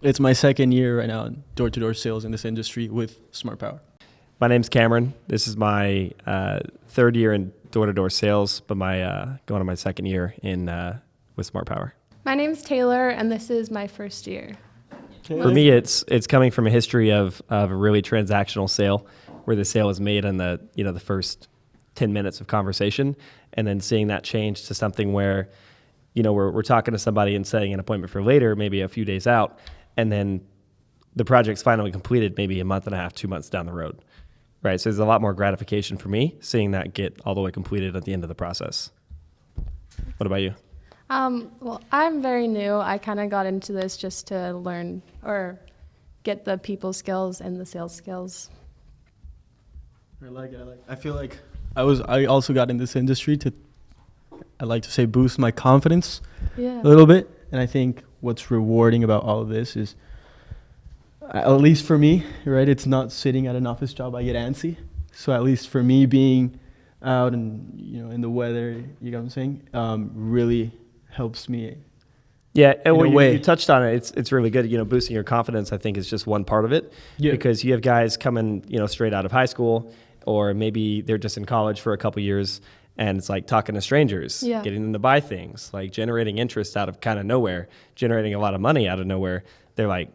It's my second year right now in door-to-door sales in this industry with Smart Power. My name's Cameron. This is my third year in door-to-door sales, but going on my second year in with Smart Power. My name's Taylor, and this is my first year. For me, it's coming from a history of a really transactional sale, where the sale is made in the first 10 minutes of conversation, and then seeing that change to something where, we're talking to somebody and setting an appointment for later, maybe a few days out, and then the project's finally completed maybe a month and a half, 2 months down the road, right? So there's a lot more gratification for me seeing that get all the way completed at the end of the process. What about you? Well, I'm very new. I kind of got into this just to learn or get the people skills and the sales skills. I like it. I feel like I also got in this industry I like to say boost my confidence a little bit. And I think what's rewarding about all of this is, at least for me, right, it's not sitting at an office job I get antsy. So at least for me, being out and in the weather, you know what I'm saying, really helps me. Yeah, and when you touched on it, it's really good. Boosting your confidence, I think, is just one part of it. Yeah. Because you have guys coming, straight out of high school, or maybe they're just in college for a couple years, and it's like talking to strangers, getting them to buy things, like generating interest out of kind of nowhere, generating a lot of money out of nowhere. They're like,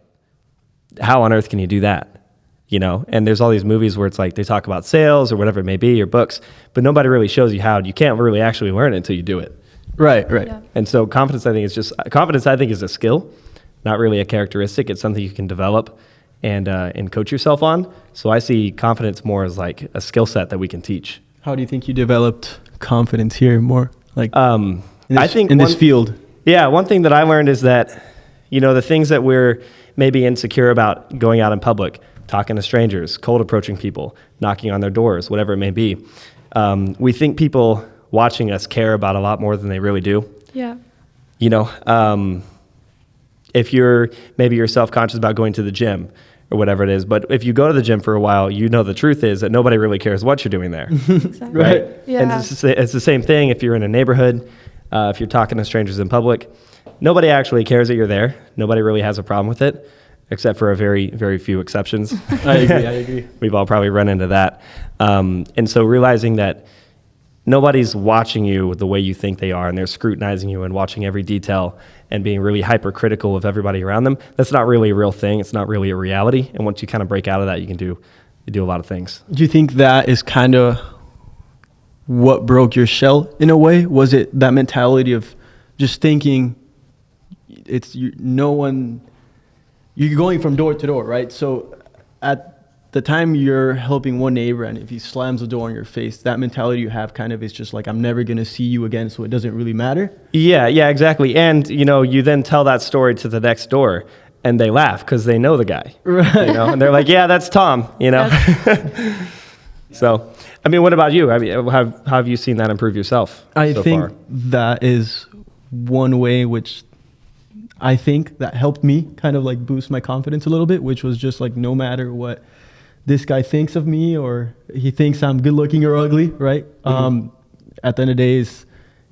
how on earth can you do that? And there's all these movies where it's like they talk about sales or whatever it may be, or books, but nobody really shows you how. You can't really actually learn it until you do it. Right. Yeah. And so confidence, I think, is a skill, not really a characteristic. It's something you can develop and coach yourself on. So I see confidence more as like a skill set that we can teach. How do you think you developed confidence here more? Like I think in this field? Yeah, one thing that I learned is that, the things that we're maybe insecure about going out in public, talking to strangers, cold approaching people, knocking on their doors, whatever it may be, we think people watching us care about a lot more than they really do. Yeah. If you're self-conscious about going to the gym or whatever it is, but if you go to the gym for a while, the truth is that nobody really cares what you're doing there. Exactly. Right? Yeah. And it's the same thing if you're in a neighborhood, if you're talking to strangers in public, nobody actually cares that you're there. Nobody really has a problem with it, except for a very, very few exceptions. I agree. We've all probably run into that. And so realizing that nobody's watching you the way you think they are, and they're scrutinizing you and watching every detail and being really hypercritical of everybody around them. That's not really a real thing. It's not really a reality. And once you kind of break out of that, you do a lot of things. Do you think that is kind of what broke your shell in a way? Was it that mentality of just thinking you're going from door to door, right? So at the time you're helping one neighbor, and if he slams the door in your face, that mentality you have kind of is just like, I'm never going to see you again, so it doesn't really matter. Yeah, exactly. And, you then tell that story to the next door, and they laugh because they know the guy. Right. And they're like, yeah, that's Tom, So, what about you? How have you seen that improve yourself I so think far? that is one way which I think that helped me kind of like boost my confidence a little bit, which was just like, no matter what this guy thinks of me, or he thinks I'm good looking or ugly, right? Mm-hmm. At the end of the day, is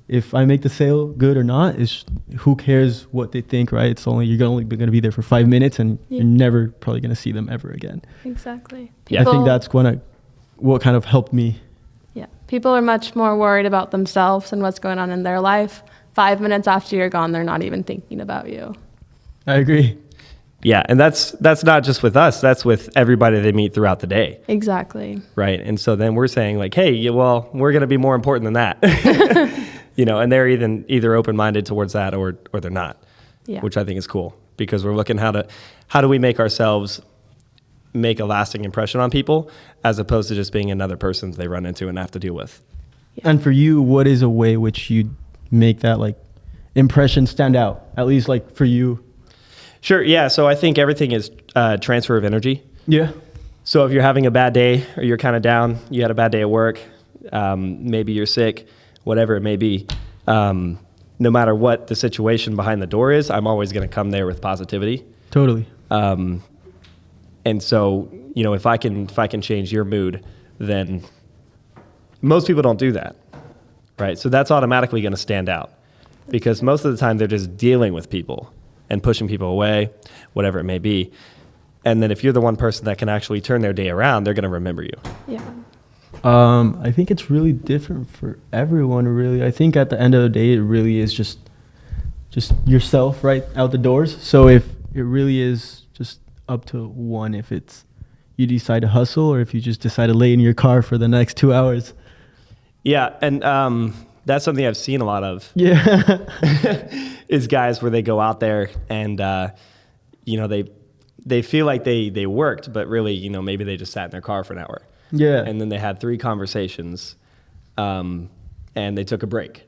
if I make the sale good or not, is who cares what they think, right? You're only going to be there for 5 minutes, and you're never probably going to see them ever again. Exactly. I think that's what kind of helped me. Yeah. People are much more worried about themselves and what's going on in their life. 5 minutes after you're gone, they're not even thinking about you. I agree. Yeah, and that's not just with us. That's with everybody they meet throughout the day. Exactly. Right, and so then we're saying like, hey, well, we're going to be more important than that. And they're either open-minded towards that or they're not, which I think is cool, because we're looking how do we make ourselves make a lasting impression on people, as opposed to just being another person they run into and have to deal with. Yeah. And for you, what is a way which you make that like impression stand out, at least like for you? Sure. Yeah. So I think everything is transfer of energy. Yeah. So if you're having a bad day, or you're kind of down, you had a bad day at work, maybe you're sick, whatever it may be, no matter what the situation behind the door is, I'm always going to come there with positivity. Totally. And so, if I can change your mood, then most people don't do that, right? So that's automatically going to stand out, because most of the time they're just dealing with people. and pushing people away, whatever it may be. And then if you're the one person that can actually turn their day around, they're going to remember you. Yeah. I think it's really different for everyone, really. I think at the end of the day, it really is just yourself right out the doors. So if it really is just up to one, if it's you decide to hustle or if you just decide to lay in your car for the next 2 hours. Yeah, and that's something I've seen a lot of. Yeah. Is guys where they go out there and, they feel like they worked, but really, maybe they just sat in their car for an hour. Yeah. And then they had 3 conversations, and they took a break,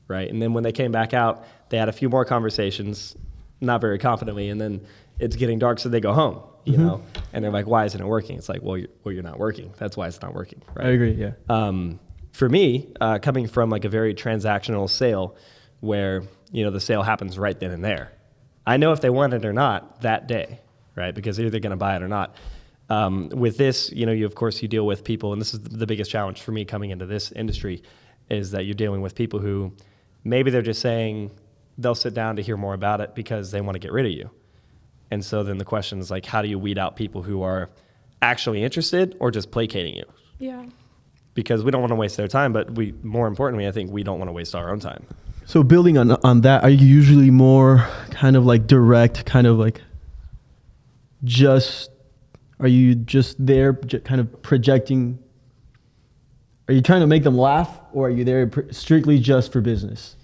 right? And then when they came back out, they had a few more conversations, not very confidently, and then it's getting dark, so they go home, you know? And they're like, why isn't it working? It's like, well, you're not working. That's why it's not working, right? I agree, yeah. For me, coming from like a very transactional sale where, the sale happens right then and there, I know if they want it or not that day, right? Because they're either going to buy it or not. With this, of course, you deal with people, and this is the biggest challenge for me coming into this industry, is that you're dealing with people who maybe they're just saying they'll sit down to hear more about it because they want to get rid of you. And so then the question is like, how do you weed out people who are actually interested or just placating you? Yeah. because we don't want to waste their time, but more importantly, I think we don't want to waste our own time. So building on that, are you usually more kind of like direct, kind of like are you just there kind of projecting? Are you trying to make them laugh, or are you there strictly just for business?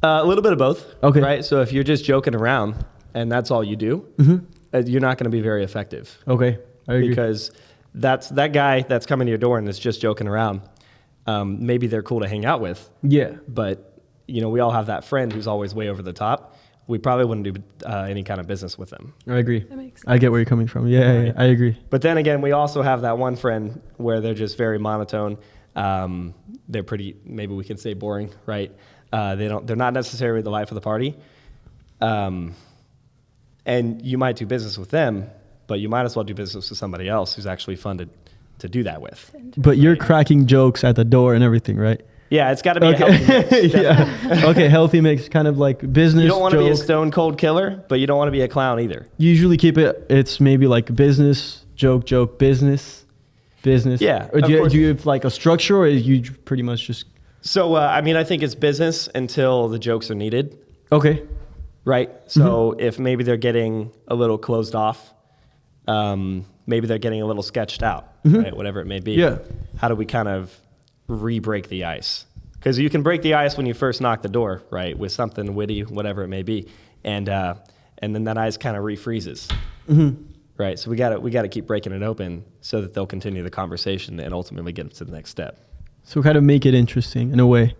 A little bit of both. Okay. Right. So if you're just joking around and that's all you do, you're not going to be very effective. Okay. I agree. Because that guy that's coming to your door and is just joking around. Maybe they're cool to hang out with. Yeah. But we all have that friend who's always way over the top. We probably wouldn't do any kind of business with them. I agree. That makes sense. I get where you're coming from. Yeah, I agree. But then again, we also have that one friend where they're just very monotone. They're pretty, maybe we can say boring, right? They're not necessarily the life of the party. And you might do business with them, but you might as well do business with somebody else who's actually funded to do that with. But you're cracking jokes at the door and everything, right? Yeah, it's got to be a healthy mix. Yeah. Okay, healthy mix, kind of like business. You don't want to be a joke. stone cold killer, but you don't want to be a clown either. You usually keep it's maybe like business, joke, business. Yeah. Or do you have like a structure, or you pretty much just... So, I think it's business until the jokes are needed. Okay. Right? So if maybe they're getting a little closed off, maybe they're getting a little sketched out, right? Whatever it may be. Yeah. How do we kind of re-break the ice? Because you can break the ice when you first knock the door, right? With something witty, whatever it may be. And then that ice kind of refreezes. Right? So we got to keep breaking it open so that they'll continue the conversation and ultimately get to the next step. So kind of make it interesting in a way.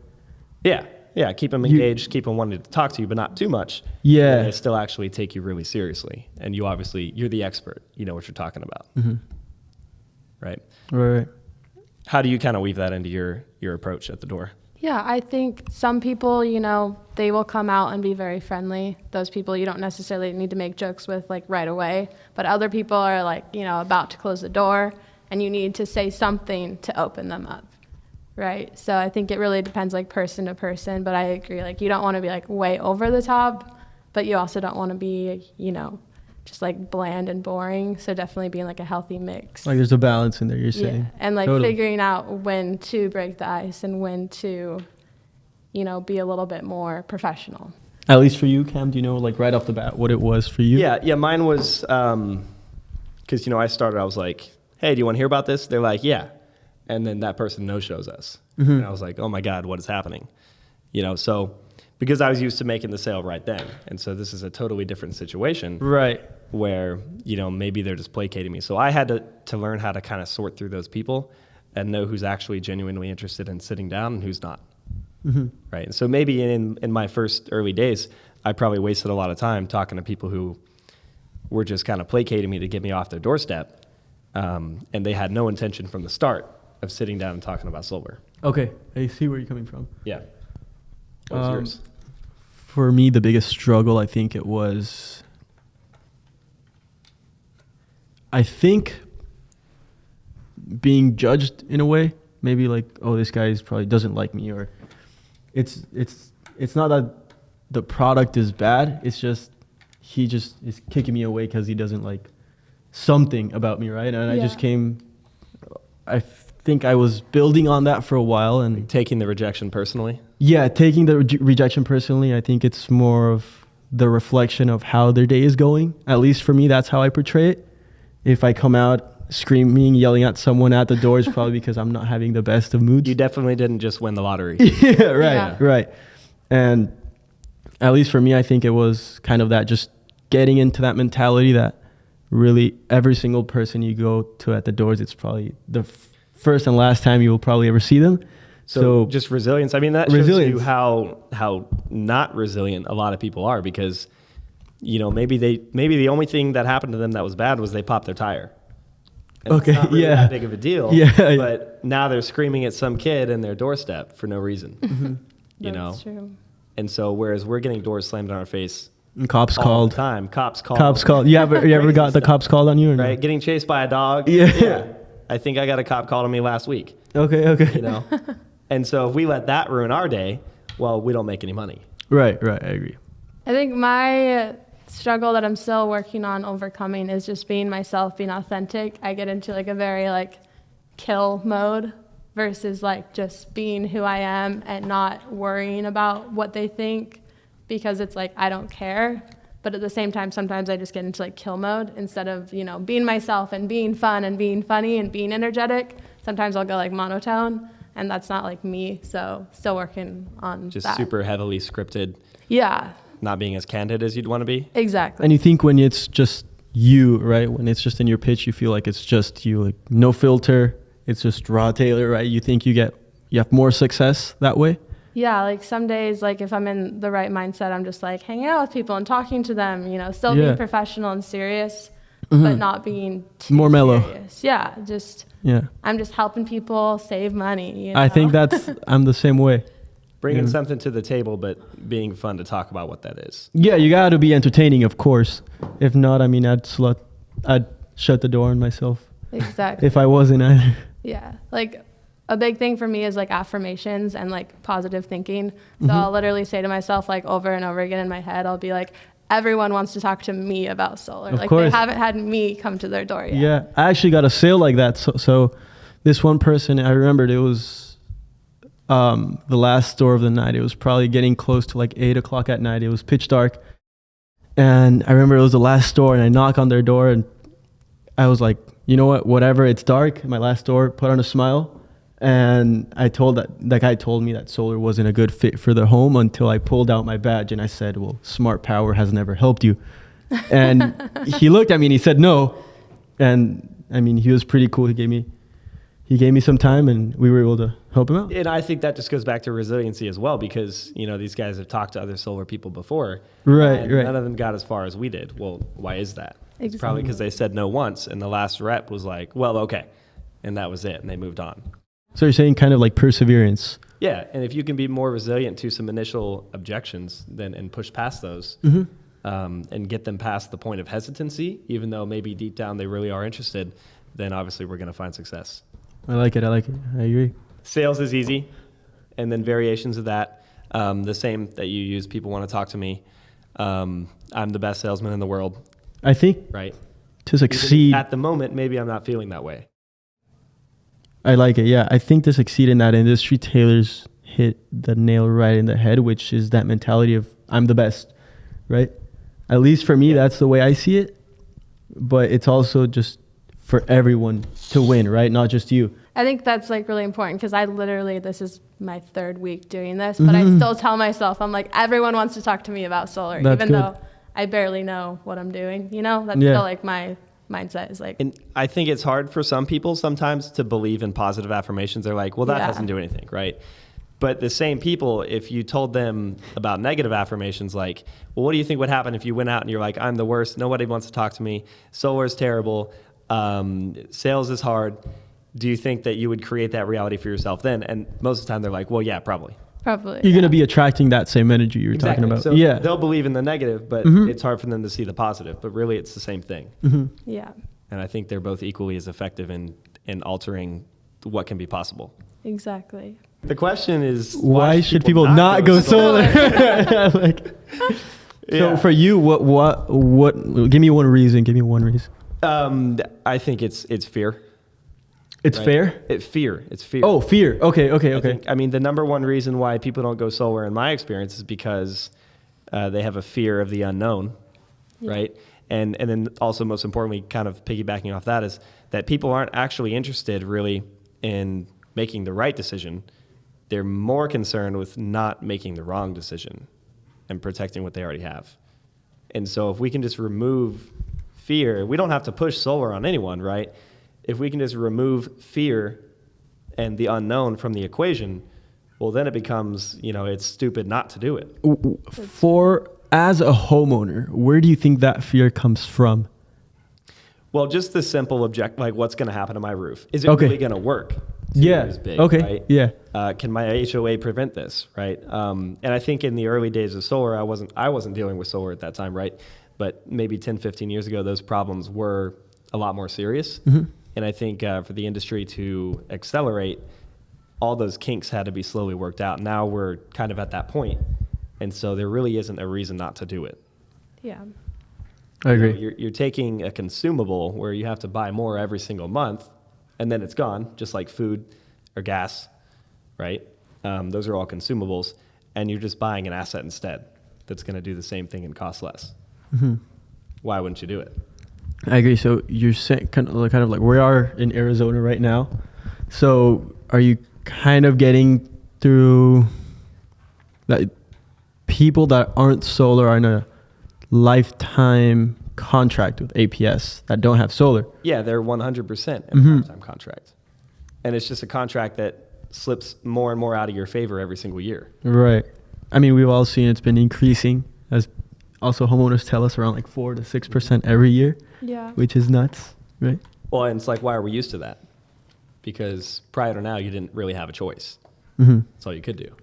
Yeah, keep them engaged, keep them wanting to talk to you, but not too much. Yeah. And they still actually take you really seriously. And you're the expert. You know what you're talking about. Right? Right. How do you kind of weave that into your approach at the door? Yeah, I think some people, they will come out and be very friendly. Those people you don't necessarily need to make jokes with like right away. But other people are like, about to close the door and you need to say something to open them up. Right. So I think it really depends like person to person. But I agree, like you don't want to be like way over the top, but you also don't want to be, just like bland and boring. So definitely being like a healthy mix. Like there's a balance in there, you're saying. Yeah. And like Totally. figuring out when to break the ice and when to, be a little bit more professional. At least for you, Cam, do you know like right off the bat what it was for you? Yeah, mine was, because, I started, I was like, hey, do you want to hear about this? They're like, yeah. And then that person no-shows us. And I was like, oh my God, what is happening? So because I was used to making the sale right then. And so this is a totally different situation. Right. Where, maybe they're just placating me. So I had to learn how to kind of sort through those people and know who's actually genuinely interested in sitting down and who's not. Right. And so maybe in my first early days, I probably wasted a lot of time talking to people who were just kind of placating me to get me off their doorstep. And they had no intention from the start of sitting down and talking about silver. Okay. I see where you're coming from. Yeah. What was yours? For me, the biggest struggle, I think it was... I think being judged in a way, maybe like, oh, this guy probably doesn't like me, or it's not that the product is bad. It's just he just is kicking me away because he doesn't like something about me, right? And I just came, I think I was building on that for a while, and taking the rejection personally. Yeah, taking the rejection personally. I think it's more of the reflection of how their day is going. At least for me, that's how I portray it. If I come out screaming, yelling at someone at the door, it's probably because I'm not having the best of moods. You definitely didn't just win the lottery. Yeah, right. And at least for me, I think it was kind of that, just getting into that mentality that really every single person you go to at the doors, it's probably the first and last time you will probably ever see them. So just resilience. I mean, that shows you how not resilient a lot of people are, because, you know, maybe the only thing that happened to them that was bad was they popped their tire. And okay, it's not really that big of a deal. Yeah, but now they're screaming at some kid in their doorstep for no reason. You know. That's true. And so, whereas we're getting doors slammed on our face, and cops all called. the time. Cops called. You ever got the cops called on you? Or right, no? Getting chased by a dog. Yeah. I think I got a cop called on me last week. Okay. You know. And so if we let that ruin our day, well, we don't make any money. Right, I agree. I think my struggle that I'm still working on overcoming is just being myself, being authentic. I get into like a very like kill mode versus like just being who I am and not worrying about what they think, because it's like I don't care. But at the same time, sometimes I just get into like kill mode instead of, you know, being myself and being fun and being funny and being energetic. Sometimes I'll go like monotone. And that's not like me, so still working on just that. Super heavily scripted. Yeah. Not being as candid as you'd want to be. Exactly. And you think when it's just you, right? When it's just in your pitch, you feel like it's just you, like no filter. It's just raw Taylor, right? You think you have more success that way? Yeah, like some days, like if I'm in the right mindset, I'm just like hanging out with people and talking to them, you know, still being professional and serious, but not being too more mellow. Serious. Yeah, I'm just helping people save money. You know? I think I'm the same way. Bringing something to the table, but being fun to talk about what that is. Yeah, you got to be entertaining, of course. If not, I mean, I'd shut the door on myself. Exactly. If I wasn't either. Yeah, like a big thing for me is like affirmations and like positive thinking. So I'll literally say to myself like over and over again in my head, I'll be like, everyone wants to talk to me about solar. Of like course. They haven't had me come to their door yet. Yeah, I actually got a sale like that. So this one person, I remembered it was the last store of the night. It was probably getting close to like 8 o'clock at night. It was pitch dark. And I remember it was the last store, and I knock on their door, and I was like, you know what, whatever, it's dark. My last door, put on a smile. And I told that guy told me that solar wasn't a good fit for the home until I pulled out my badge and I said, well, smart power has never helped you. And he looked at me and he said no. And I mean, he was pretty cool. He gave me some time and we were able to help him out. And I think that just goes back to resiliency as well, because, you know, these guys have talked to other solar people before. Right. None of them got as far as we did. Well, why is that? Exactly. It's probably because they said no once and the last rep was like, well, okay. And that was it. And they moved on. So you're saying kind of like perseverance. Yeah, and if you can be more resilient to some initial objections and push past those, and get them past the point of hesitancy, even though maybe deep down they really are interested, then obviously we're going to find success. I like it. I agree. Sales is easy, and then variations of that, the same that you use. People want to talk to me. I'm the best salesman in the world. I think right to succeed at the moment, maybe I'm not feeling that way. I like it. Yeah, I think to succeed in that industry, Taylor's hit the nail right in the head, which is that mentality of I'm the best, right? At least for me, that's the way I see it. But it's also just for everyone to win, right? Not just you. I think that's like really important, because this is my 3rd week doing this, but I still tell myself, I'm like, everyone wants to talk to me about solar, that's even good. Though I barely know what I'm doing, you know? That's still like my mindset is like. And I think it's hard for some people sometimes to believe in positive affirmations. They're like, well, that doesn't do anything, right? But the same people, if you told them about negative affirmations, like, well, what do you think would happen if you went out and you're like, I'm the worst, nobody wants to talk to me, solar is terrible, sales is hard. Do you think that you would create that reality for yourself then? And most of the time they're like, well, yeah, probably. Probably. You're going to be attracting that same energy you were talking about. So they'll believe in the negative, but it's hard for them to see the positive. But really, it's the same thing. Yeah. And I think they're both equally as effective in altering what can be possible. Exactly. The question is, why should people not go solar? So for you, what? Give me one reason. I think it's fear. It's right? fair? It's fear. Oh, fear. Okay. I mean, the number one reason why people don't go solar, in my experience, is because they have a fear of the unknown, right? And then also, most importantly, kind of piggybacking off that, is that people aren't actually interested really in making the right decision. They're more concerned with not making the wrong decision and protecting what they already have. And so if we can just remove fear, we don't have to push solar on anyone, right? If we can just remove fear and the unknown from the equation, well, then it becomes, it's stupid not to do it. As a homeowner, where do you think that fear comes from? Well, just the simple like what's going to happen to my roof? Is it really going to work? Big, okay. Right? Yeah. Can my HOA prevent this? Right. And I think in the early days of solar, I wasn't dealing with solar at that time, right? But maybe 10, 15 years ago, those problems were a lot more serious. Mm-hmm. And I think for the industry to accelerate, all those kinks had to be slowly worked out. Now we're kind of at that point. And so there really isn't a reason not to do it. Yeah. I agree. You're taking a consumable where you have to buy more every single month, and then it's gone, just like food or gas, right? Those are all consumables, and you're just buying an asset instead that's going to do the same thing and cost less. Mm-hmm. Why wouldn't you do it? I agree. So you're saying kind of like we are in Arizona right now. So are you kind of getting through that people that aren't solar are in a lifetime contract with APS that don't have solar? Yeah, they're 100% in a lifetime contract. And it's just a contract that slips more and more out of your favor every single year. Right. I mean, we've all seen it's been increasing, as also homeowners tell us, around like 4 to 6% every year. Yeah. Which is nuts, right? Well, and it's like, why are we used to that? Because prior to now, you didn't really have a choice. Mm-hmm. That's all you could do.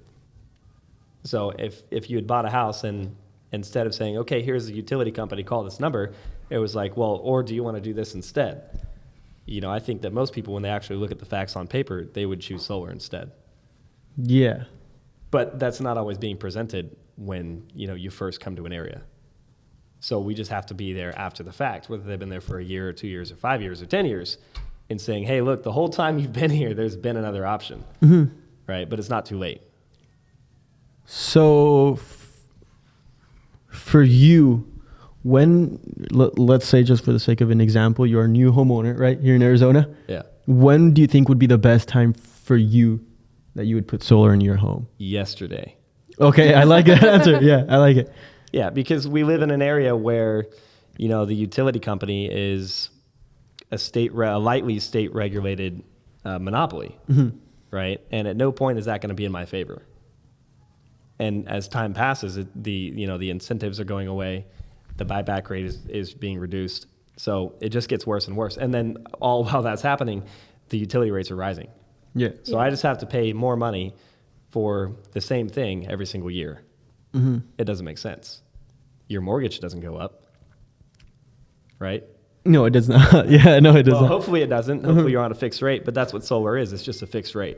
So if you had bought a house and instead of saying, okay, here's the utility company, call this number, it was like, well, or do you want to do this instead? I think that most people, when they actually look at the facts on paper, they would choose solar instead. Yeah. But that's not always being presented when, you first come to an area. So we just have to be there after the fact, whether they've been there for a year or 2 years or 5 years or 10 years, and saying, hey, look, the whole time you've been here, there's been another option, right? But it's not too late. So for you, when, let's say just for the sake of an example, you're a new homeowner, right, here in Arizona. Yeah. When do you think would be the best time for you that you would put solar in your home? Yesterday. Okay, I like that answer. Yeah, I like it. Yeah, because we live in an area where, the utility company is a lightly state-regulated monopoly, right? And at no point is that going to be in my favor. And as time passes, the incentives are going away, the buyback rate is being reduced, so it just gets worse and worse. And then all while that's happening, the utility rates are rising. Yeah. So I just have to pay more money for the same thing every single year. Mm-hmm. It doesn't make sense. Your mortgage doesn't go up, right? No, it does not. Yeah, no, it does not. Hopefully it doesn't. Hopefully you're on a fixed rate, but that's what solar is. It's just a fixed rate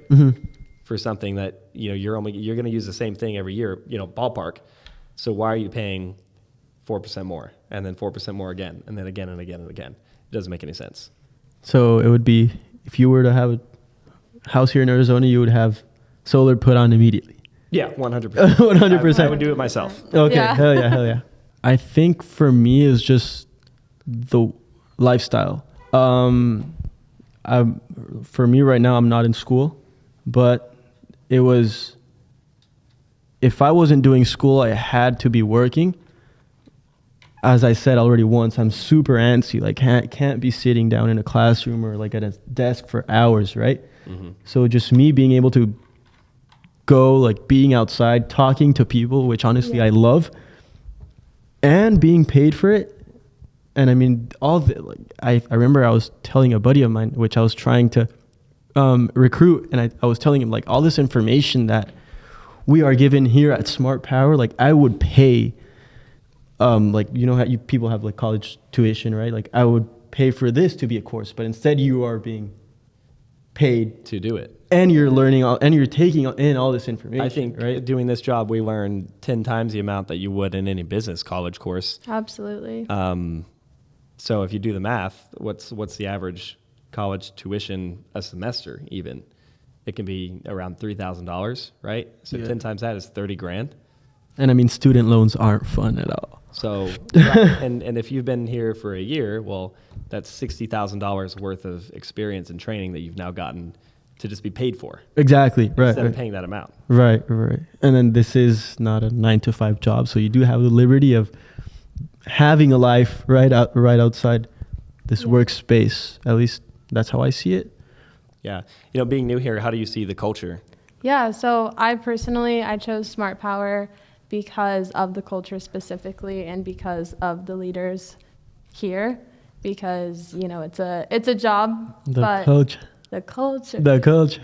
for something that you're going to use the same thing every year, ballpark. So why are you paying 4% more and then 4% more again and then again and again and again? It doesn't make any sense. So it would be, if you were to have a house here in Arizona, you would have solar put on immediately. Yeah, 100%. 100%. I would do it myself. Okay, Yeah. hell yeah. I think for me is just the lifestyle. For me right now, I'm not in school, but it was, if I wasn't doing school, I had to be working. As I said already once, I'm super antsy. Like can't be sitting down in a classroom or like at a desk for hours, right? Mm-hmm. So just me being able to go, like being outside, talking to people, which honestly I love, and being paid for it. And I mean, I remember I was telling a buddy of mine, which I was trying to recruit, and I was telling him like all this information that we are given here at Smart Power, like I would pay, like, how people have like college tuition, right? Like I would pay for this to be a course, but instead you are being paid to do it. and you're learning and you're taking in all this information. I think doing this job, we learn 10 times the amount that you would in any business college course. Absolutely. So if you do the math, what's the average college tuition a semester even? It can be around $3,000, right? So 10 times that is 30 grand. And I mean, student loans aren't fun at all. So, and if you've been here for a year, well, that's $60,000 worth of experience and training that you've now gotten to just be paid for. Exactly. Right. Instead of paying that amount. Right. And then this is not a 9-to-5 job. So you do have the liberty of having a life right outside this workspace. At least that's how I see it. Yeah. Being new here, how do you see the culture? Yeah, so I chose Smart Power because of the culture specifically and because of the leaders here, because, it's a job. The culture.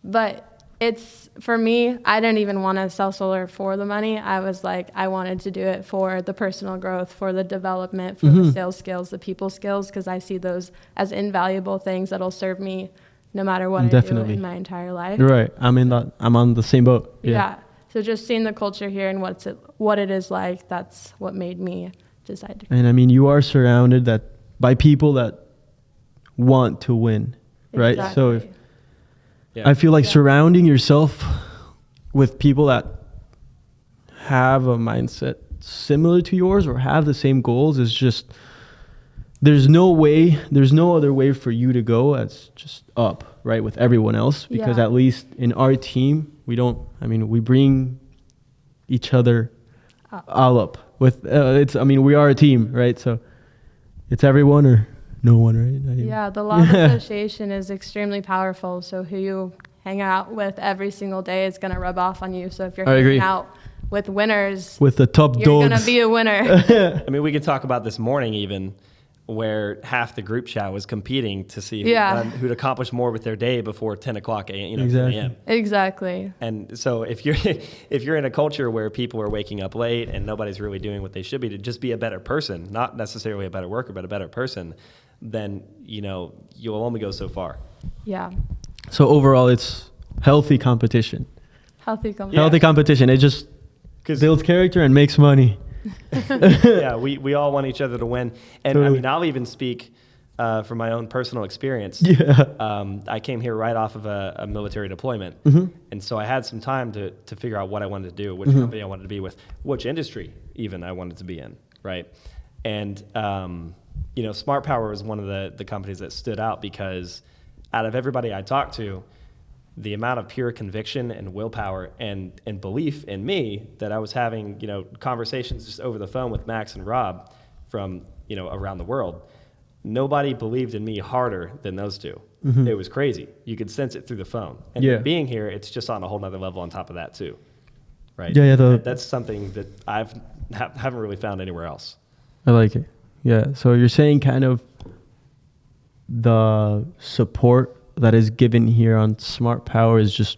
But it's, for me, I didn't even want to sell solar for the money. I was like, I wanted to do it for the personal growth, for the development, for the sales skills, the people skills, because I see those as invaluable things that'll serve me no matter what I do in my entire life. Right. I'm on the same boat. Yeah. So just seeing the culture here and what it is like, that's what made me decide to. And I mean, you are surrounded by people that want to win, right? Exactly. So I feel like surrounding yourself with people that have a mindset similar to yours or have the same goals is just, there's no other way for you to go as just up, right, with everyone else, because at least in our team, we bring each other all up with, we are a team, right? So it's everyone or no one, right? Yeah, the law of association is extremely powerful. So who you hang out with every single day is going to rub off on you. So if you're hanging out with winners, with the top you're dogs, going to be a winner. I mean, we can talk about this morning even, where half the group chat was competing to see who'd accomplish more with their day before 10 o'clock a.m. Exactly. And so if you're in a culture where people are waking up late and nobody's really doing what they should be to just be a better person, not necessarily a better worker, but a better person, then, you'll only go so far. Yeah. So overall, it's healthy competition. Healthy competition. Healthy competition. It just builds character and makes money. Yeah, we all want each other to win. And totally. I mean, I'll even speak from my own personal experience. Yeah. I came here right off of a military deployment. And so I had some time to figure out what I wanted to do, which company I wanted to be with, which industry even I wanted to be in, right? And, Smart Power was one of the companies that stood out because out of everybody I talked to, the amount of pure conviction and willpower and belief in me that I was having, conversations just over the phone with Max and Rob from, around the world. Nobody believed in me harder than those two. It was crazy. You could sense it through the phone. And being here, it's just on a whole nother level on top of that too. Right? Yeah. That's something that haven't really found anywhere else. I like it. Yeah. So you're saying kind of the support that is given here on Smart Power is just,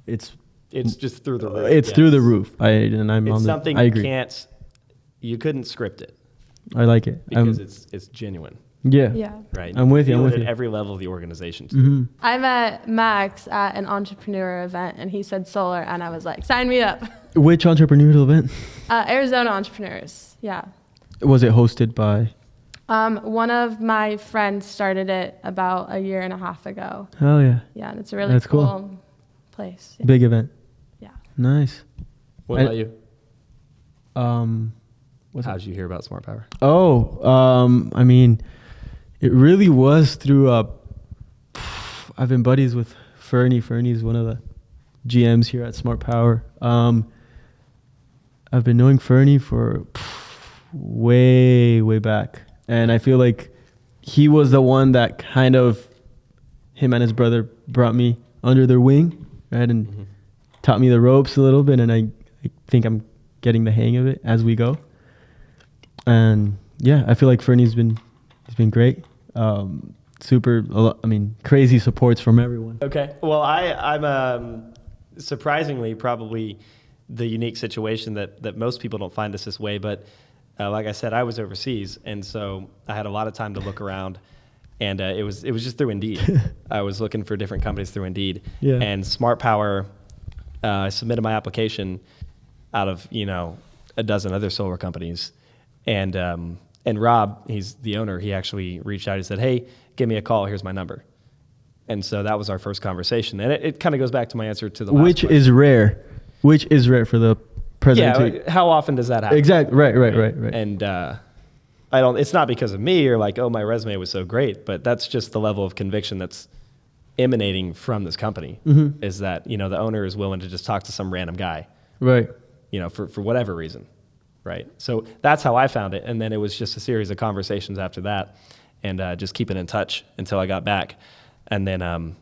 it's just through the roof. It's through the roof. I agree. You couldn't script it. I like it. Because it's genuine. Yeah. Right. I'm with you. At every level of the organization too. I met Max at an entrepreneur event and he said solar and I was like, sign me up. Which entrepreneurial event? Arizona Entrepreneurs. Yeah. Was it hosted by? One of my friends started it about a year and a half ago. Oh yeah. Yeah, and it's a really cool place. Yeah. Big event. Yeah. Nice. What about you? How did you hear about Smart Power? I mean, it really was through I've been buddies with Fernie. Fernie's one of the GMs here at Smart Power. I've been knowing Fernie for way back. And I feel like he was the one that kind of, him and his brother brought me under their wing, right? And taught me the ropes a little bit. And I think I'm getting the hang of it as we go. And yeah, I feel like Fernie's been great. Crazy supports from everyone. Okay. Well, I'm surprisingly probably the unique situation that most people don't find us this way, but like I said, I was overseas, and so I had a lot of time to look around. And it was just through Indeed. I was looking for different companies through Indeed. Yeah. And Smart Power, I submitted my application out of, a dozen other solar companies. And Rob, he's the owner, he actually reached out. He said, hey, give me a call. Here's my number. And so that was our first conversation. And it kind of goes back to my answer to the last Which question. is rare. Which is rare for the president. Yeah, how often does that happen? Exactly. Right. And it's not because of me or like, oh, my resume was so great, but that's just the level of conviction that's emanating from this company, is that, the owner is willing to just talk to some random guy. Right. For whatever reason. Right. So that's how I found it. And then it was just a series of conversations after that, and just keeping in touch until I got back. And then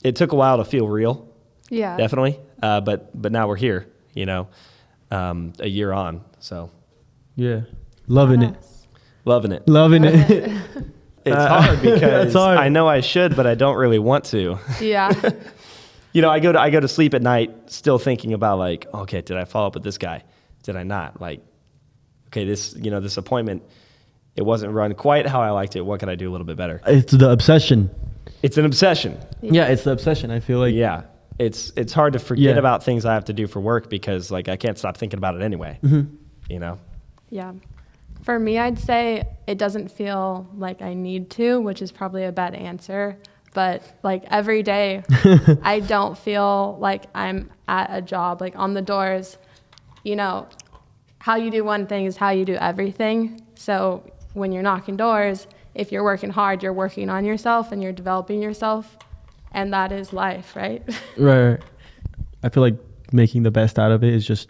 it took a while to feel real. Yeah. Definitely. But now we're here, a year on. So Yeah. Loving it. loving it. Loving it. It's hard because It's hard. I know I should, but I don't really want to. Yeah. I go to sleep at night still thinking about like, okay, did I follow up with this guy? Did I not? Like, okay, this appointment, it wasn't run quite how I liked it. What could I do a little bit better? It's the obsession. It's an obsession. Yeah, it's the obsession. I feel like. Yeah. It's hard to forget Yeah. about things I have to do for work because like I can't stop thinking about it anyway. Yeah. For me, I'd say it doesn't feel like I need to, which is probably a bad answer. But like every day, I don't feel like I'm at a job, like on the doors. How you do one thing is how you do everything. So when you're knocking doors, if you're working hard, you're working on yourself and you're developing yourself. And that is life, right? Right. I feel like making the best out of it is just,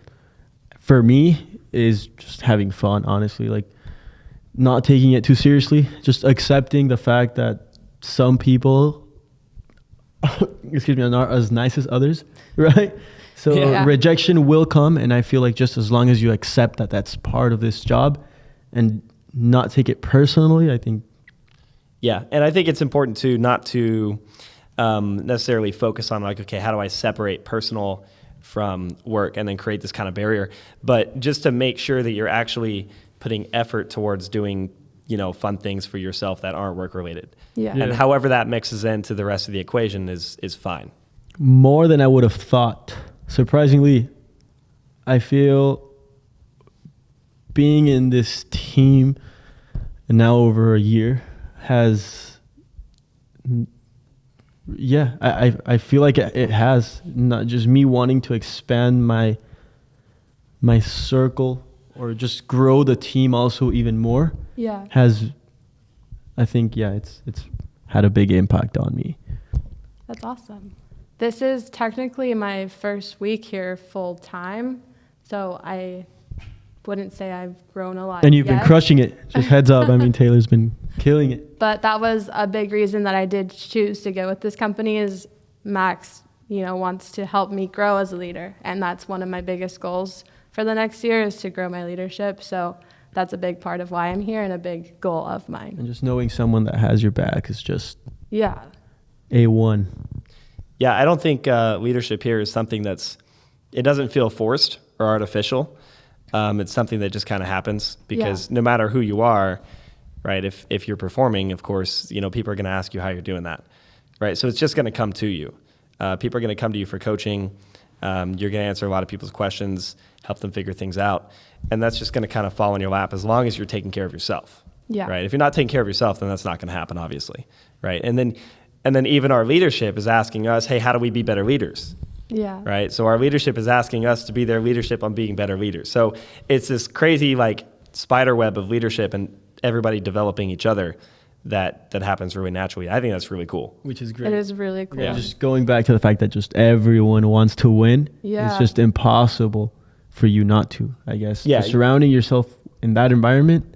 for me, is just having fun, honestly. Like, not taking it too seriously, just accepting the fact that some people, are not as nice as others, right? So Yeah. rejection will come, and I feel like just as long as you accept that that's part of this job and not take it personally, I think. Yeah. And I think it's important too, not to necessarily focus on like, okay, how do I separate personal from work and then create this kind of barrier, but just to make sure that you're actually putting effort towards doing, fun things for yourself that aren't work related. Yeah. And however that mixes into the rest of the equation is fine. More than I would have thought. Surprisingly, I feel being in this team now over a year has, I feel like it has, not just me wanting to expand my circle or just grow the team also even more. Yeah. Has, I think, it's had a big impact on me. That's awesome. This is technically my first week here full time, so I wouldn't say I've grown a lot. And you've yet. been crushing it. Just heads up. I mean, Taylor's been killing it. But that was a big reason that I did choose to go with this company is Max, wants to help me grow as a leader. And that's one of my biggest goals for the next year is to grow my leadership. So that's a big part of why I'm here and a big goal of mine. And just knowing someone that has your back is just Yeah. A1. Yeah. I don't think leadership here is something it doesn't feel forced or artificial. It's something that just kind of happens because no matter who you are, right? If you're performing, of course, people are going to ask you how you're doing that, right? So it's just going to come to you. People are going to come to you for coaching. You're going to answer a lot of people's questions, help them figure things out. And that's just going to kind of fall in your lap as long as you're taking care of yourself, Yeah. right? If you're not taking care of yourself, then that's not going to happen, obviously, right? And then even our leadership is asking us, hey, how do we be better leaders? Yeah. Right. So our leadership is asking us to be their leadership on being better leaders. So it's this crazy like spider web of leadership and everybody developing each other that happens really naturally. I think that's really cool. Which is great. It is really cool. Yeah. Just going back to the fact that just everyone wants to win. Yeah. It's just impossible for you not to, I guess. Yeah. Just surrounding yourself in that environment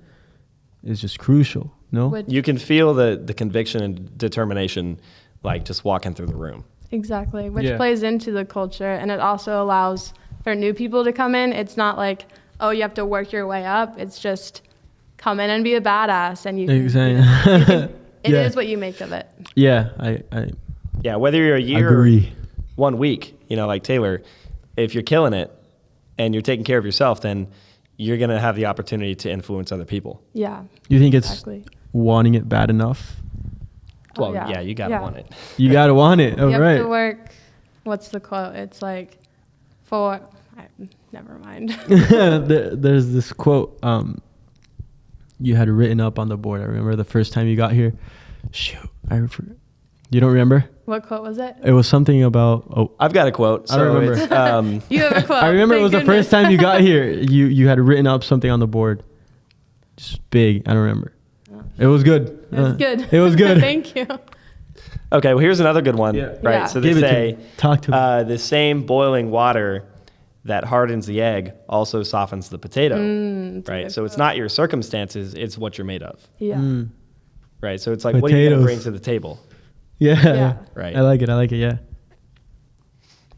is just crucial. No? You can feel the conviction and determination like just walking through the room. Exactly, which Yeah. plays into the culture, and it also allows for new people to come in. It's not like, oh, you have to work your way up. It's just come in and be a badass, and you can, Exactly. it Yeah. is what you make of it. Yeah, I Yeah. Whether you're a year agree. or 1 week, like Taylor, if you're killing it and you're taking care of yourself, then you're going to have the opportunity to influence other people. Yeah, You think it's exactly. wanting it bad enough Well, yeah, you gotta want it. You gotta want it. You have to work. What's the quote? It's like, never mind. There's this quote you had written up on the board. I remember the first time you got here. Shoot, you don't remember? What quote was it? It was something about. Oh, I've got a quote. So I remember. You have a quote. I remember it was the first time you got here. You had written up something on the board, just big. I don't remember. Oh. It was good. It was good. It was good. Thank you. Okay, well, here's another good one. Yeah. Right. Yeah. So they say, talk to me. The same boiling water that hardens the egg also softens the potato. Right. So it's not your circumstances; it's what you're made of. Yeah. Right. So it's like, what are you going to bring to the table? Yeah. Right. I like it. Yeah.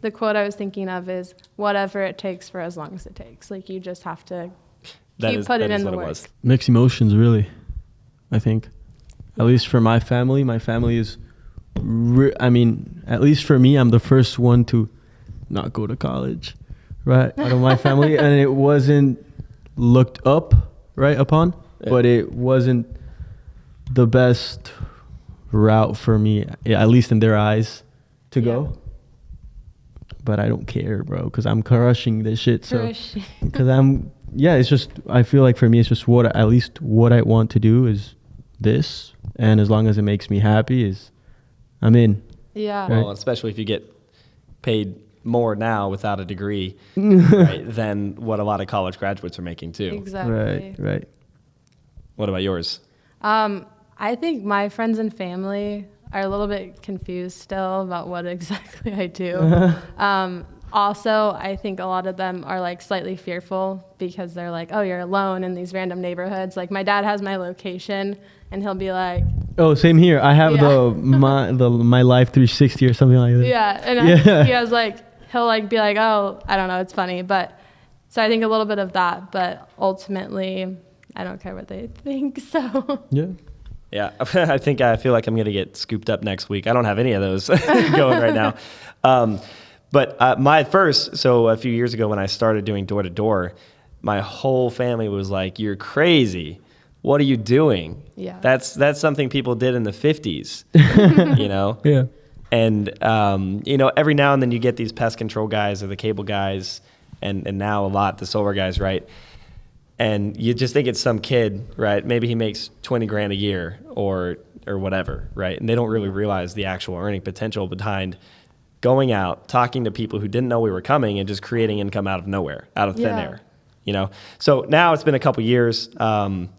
The quote I was thinking of is, whatever it takes for as long as it takes. Like, you just have to keep putting in the work. Mixed emotions, really, I think. At least for my family is, at least for me, I'm the first one to not go to college, right? Out of my family. And it wasn't looked up, right, upon, but it wasn't the best route for me, at least in their eyes, to go. But I don't care, bro, because I'm crushing this shit. So, because it's just, I feel like for me, it's just what I want to do is this. And as long as it makes me happy, I'm in. Yeah. Well, especially if you get paid more now without a degree, right, than what a lot of college graduates are making too. Exactly. Right. What about yours? I think my friends and family are a little bit confused still about what exactly I do. Also, I think a lot of them are like slightly fearful because they're like, oh, you're alone in these random neighborhoods. Like, my dad has my location and he'll be like, oh, same here. I have my Life 360 or something like that. Yeah. And he has like, he'll like be like, oh, I don't know, it's funny. But so I think a little bit of that, but ultimately I don't care what they think. So yeah, I feel like I'm going to get scooped up next week. I don't have any of those going right now. But a few years ago when I started doing door to door, my whole family was like, you're crazy. What are you doing? Yeah. That's something people did in the 50s, you know? Yeah. And, every now and then you get these pest control guys or the cable guys and now a lot, the solar guys, right? And you just think it's some kid, right? Maybe he makes 20 grand a year or whatever, right? And they don't really realize the actual earning potential behind going out, talking to people who didn't know we were coming and just creating income out of nowhere, out of thin air, So now it's been a couple years, and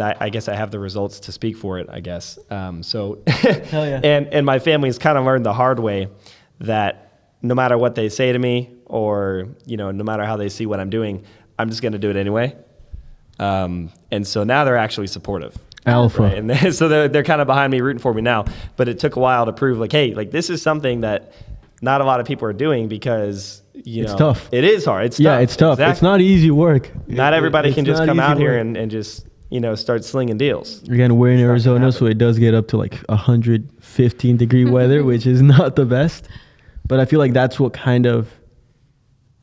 I guess I have the results to speak for it, I guess. Hell yeah. And my family's kind of learned the hard way that no matter what they say to me or, no matter how they see what I'm doing, I'm just going to do it anyway. And so now they're actually supportive. Alpha. Right? And so they're kind of behind me, rooting for me now. But it took a while to prove like, hey, like this is something that not a lot of people are doing because, it's tough. It is hard. It's tough. It's tough. Exactly. It's not easy work. Not everybody can just come out here and just, start slinging deals. Again, we're in Arizona, so it does get up to like 115 degree weather, which is not the best. But I feel like that's what kind of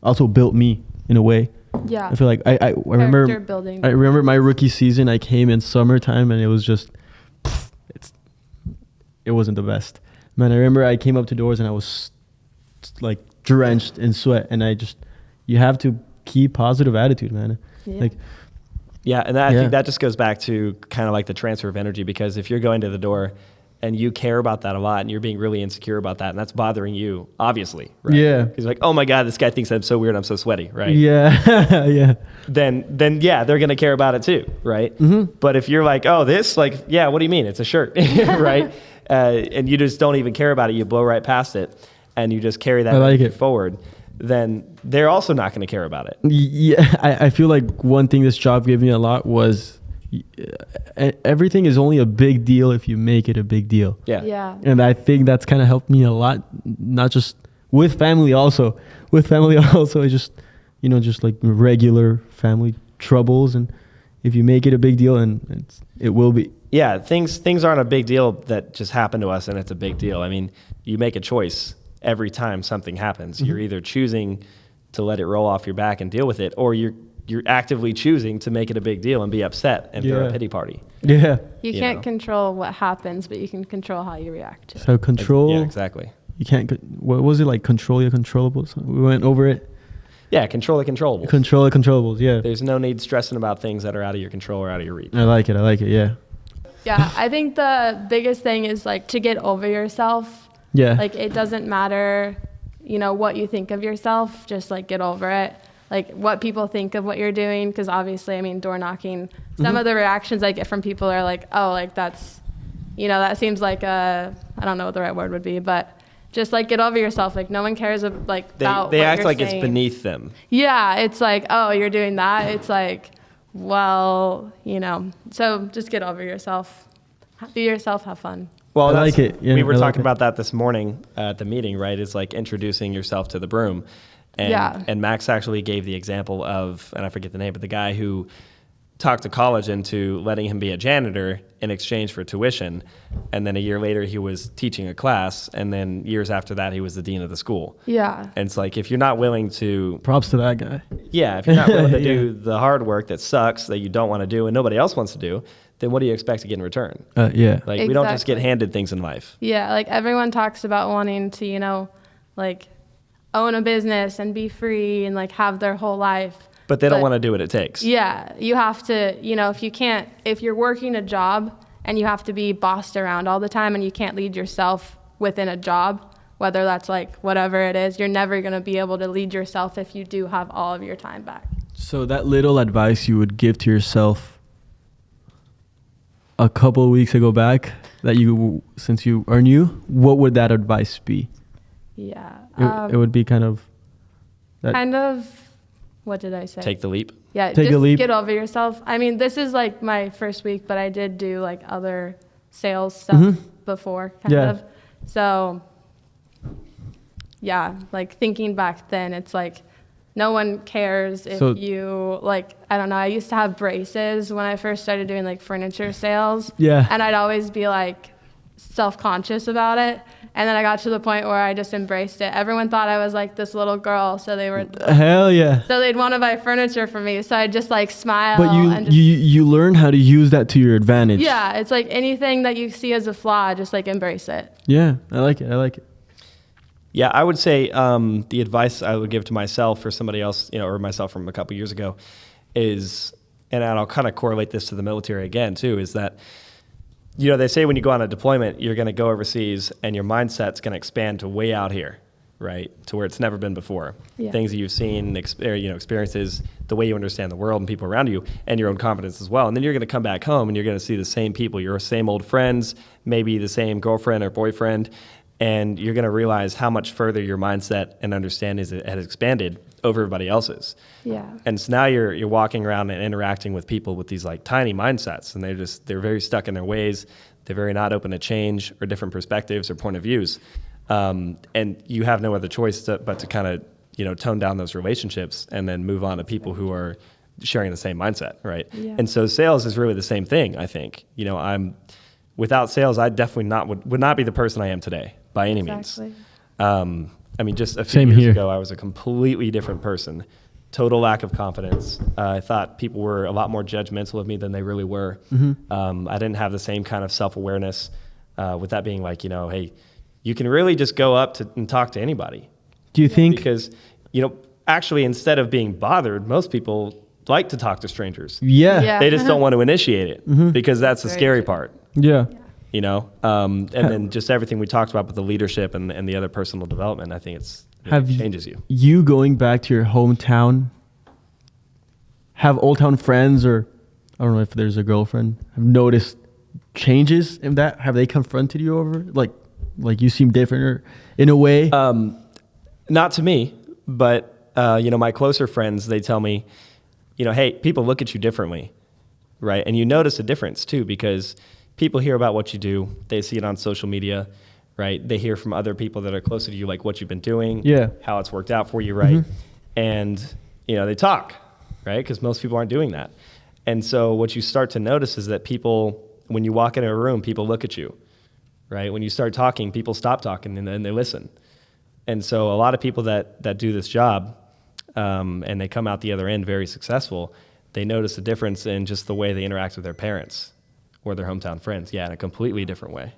also built me in a way. Yeah. I feel like I remember my rookie season. I came in summertime and it was just, it wasn't the best. Man, I remember I came up to doors and I was like drenched in sweat, and you have to keep positive attitude, man. Yeah. And I think that just goes back to kind of like the transfer of energy, because if you're going to the door and you care about that a lot and you're being really insecure about that and that's bothering you, obviously, right? Yeah. Because like, oh my God, this guy thinks I'm so weird, I'm so sweaty, right? Yeah. Yeah. Then yeah, they're going to care about it too, right? Mm-hmm. But if you're like, oh, this, like, yeah, what do you mean? It's a shirt, right? And you just don't even care about it. You blow right past it and you just carry that forward. Then they're also not going to care about it. Yeah. I feel like one thing this job gave me a lot was everything is only a big deal if you make it a big deal. Yeah. And I think that's kind of helped me a lot, not just with family also. With family also, it's just, just like regular family troubles. And if you make it a big deal, and it will be. Yeah, things aren't a big deal that just happen to us and it's a big deal. I mean, you make a choice every time something happens. Mm-hmm. You're either choosing to let it roll off your back and deal with it, or you're you're actively choosing to make it a big deal and be upset and throw a pity party. Yeah. You can't control what happens, but you can control how you react to it. So control. Yeah, exactly. You can't. What was it like? Control your controllables. We went over it. Yeah, control the controllables. Control the controllables. Yeah. There's no need stressing about things that are out of your control or out of your reach. I like it. Yeah. Yeah, I think the biggest thing is like to get over yourself. Yeah. Like it doesn't matter, what you think of yourself. Just like get over it. Like what people think of what you're doing, because obviously, I mean, door knocking. Some of the reactions I get from people are like, "Oh, like that's, that seems like I don't know what the right word would be, but." Just like get over yourself. Like no one cares about They what act you're like saying. it's beneath them. Yeah, it's like, oh, you're doing that. It's like, well, So just get over yourself. Be yourself. Have fun. Well, I like it. Yeah, we were I like talking it. about that this morning at the meeting, right? It's like introducing yourself to the broom. And Max actually gave the example of, and I forget the name, but the guy who talked the college into letting him be a janitor in exchange for tuition. And then a year later, he was teaching a class. And then years after that, he was the dean of the school. Yeah. And it's like, if you're not willing to... Props to that guy. Yeah, if you're not willing to do the hard work that sucks, that you don't want to do, and nobody else wants to do, then what do you expect to get in return? Yeah. Like, we don't just get handed things in life. Yeah, like everyone talks about wanting to, like own a business and be free and like have their whole life. But they don't want to do what it takes. Yeah, you have to, if you're working a job and you have to be bossed around all the time and you can't lead yourself within a job, whether that's like whatever it is, you're never going to be able to lead yourself if you do have all of your time back. So that little advice you would give to yourself a couple of weeks ago back that since you are new, what would that advice be? Yeah. It would be kind of... What did I say? Take the leap. Yeah, Take a just leap. get over yourself. I mean, this is like my first week, but I did do like other sales stuff before, kind of. So, yeah, like thinking back then, it's like no one cares if you, like, I don't know, I used to have braces when I first started doing like furniture sales. Yeah. And I'd always be like self-conscious about it. And then I got to the point where I just embraced it. Everyone thought I was like this little girl, so they were... Hell yeah. So they'd want to buy furniture from me, so I'd just like smile. But you learn how to use that to your advantage. Yeah, it's like anything that you see as a flaw, just like embrace it. Yeah, I like it. Yeah, I would say the advice I would give to myself or somebody else, or myself from a couple years ago is, and I'll kind of correlate this to the military again too, is that they say when you go on a deployment, you're going to go overseas and your mindset's going to expand to way out here, right? To where it's never been before. Yeah. Things that you've seen, experiences, the way you understand the world and people around you, and your own confidence as well. And then you're going to come back home and you're going to see the same people, your same old friends, maybe the same girlfriend or boyfriend, and you're going to realize how much further your mindset and understanding has expanded over everybody else's. Yeah. And so now you're walking around and interacting with people with these like tiny mindsets, and they're very stuck in their ways. They're very not open to change or different perspectives or point of views. And you have no other choice but to kind of, tone down those relationships and then move on to people who are sharing the same mindset, right? Yeah. And so sales is really the same thing, I think. Without sales, I definitely would not be the person I am today by any means. I mean, just a few years ago, I was a completely different person. Total lack of confidence. I thought people were a lot more judgmental of me than they really were. I didn't have the same kind of self-awareness with that being like, hey, you can really just go up and talk to anybody. Do you think? Because, actually, instead of being bothered, most people like to talk to strangers. Yeah. They just don't want to initiate it because that's the scary part. Yeah. And then just everything we talked about with the leadership and the other personal development, I think it changes you. You going back to your hometown, have Old Town friends, or I don't know if there's a girlfriend, have noticed changes in that? Have they confronted you over like you seem different or in a way? Not to me, but my closer friends, they tell me, hey, people look at you differently, right? And you notice a difference too, because people hear about what you do. They see it on social media, right? They hear from other people that are closer to you, like what you've been doing, how it's worked out for you, right? And, they talk, right? Because most people aren't doing that. And so what you start to notice is that people, when you walk into a room, people look at you, right? When you start talking, people stop talking and then they listen. And so a lot of people that do this job, and they come out the other end very successful, they notice a difference in just the way they interact with their parents or their hometown friends. Yeah, in a completely different way.